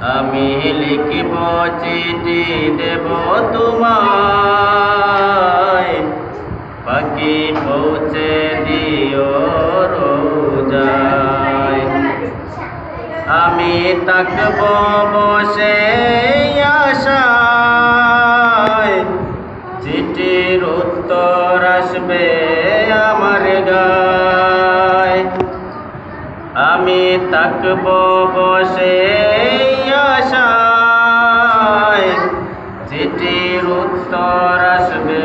আমি লিখিব চিঠি দেব তোমায়, পাখি পৌঁছে দিও রোজায়। আমি থাকব বসে আশায়, চিঠির উত্তর আসবে আমার গায়। আমি থাকব বসে আশায়, চিঠির উত্তর আসবে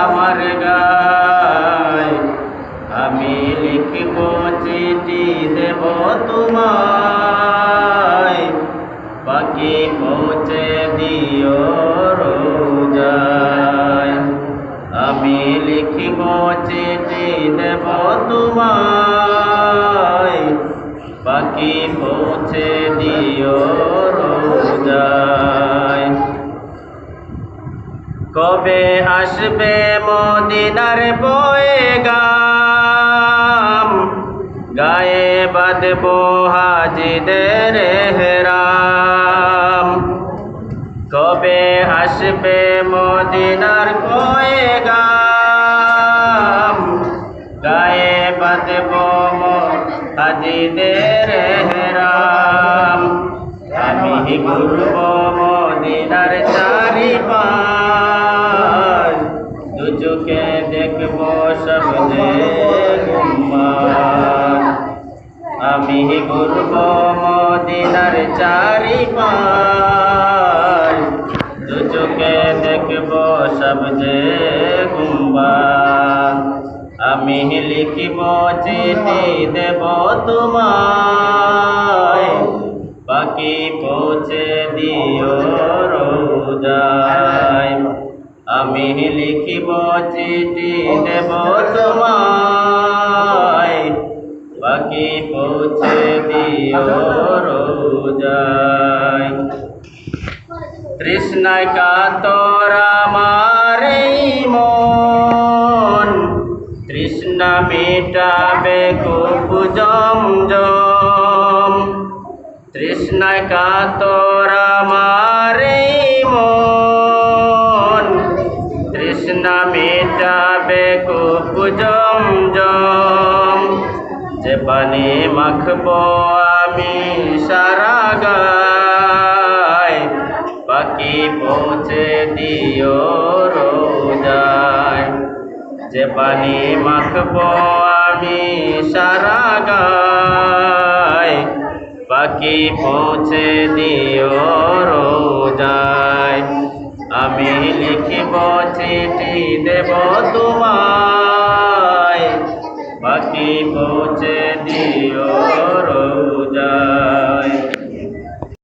আমার গায়। আমি লিখব চিঠি দেব তোমায়, পাখি পৌঁছে দিও রোজায়। আমি লিখব চিঠি দেব তোমায়, পাখি পৌঁছে দিও রোজায়। কবে আসবে মদিনার পয়গাম, গায়ে বাঁধব হাজিদের হেরাম। কবে আসবে মদিনার পয়গাম, গায়ে বাঁধব হাজিদের হেরাম। আমি ঘুরব মদিনার চারিপাশ, দু চোখে দেখব সব যে গুম্বাদ। আমি ঘুরব মদিনার চারিপাশ, দু চোখে দেখব সব যে গুম্বাদ। আমি লিখিব চিঠি দেব তোমায়, পাখি পৌঁছে দিও রোজায়। আমি লিখিব চিঠি দেব তোমায়, পাখি পৌঁছে দিও রোজায়। তৃষ্ণায় কাতর আমার এই মন, তৃষ্ণা মেটাবে কূপ জমজম। তৃষ্ণায় কাতর আমার এই মন, তৃষ্ণা মেটাবে কূপ জমজম। যে পানি মাখব আমি সারা গায়, পাখি পৌঁছে দিও রোজায়। যে পানি মাখব আমি সারা গায়, পাখি পৌঁছে দিও রোজায়। আমি লিখিব চিঠি দেব তোমায়, পাখি পৌঁছে দিও রোজায়।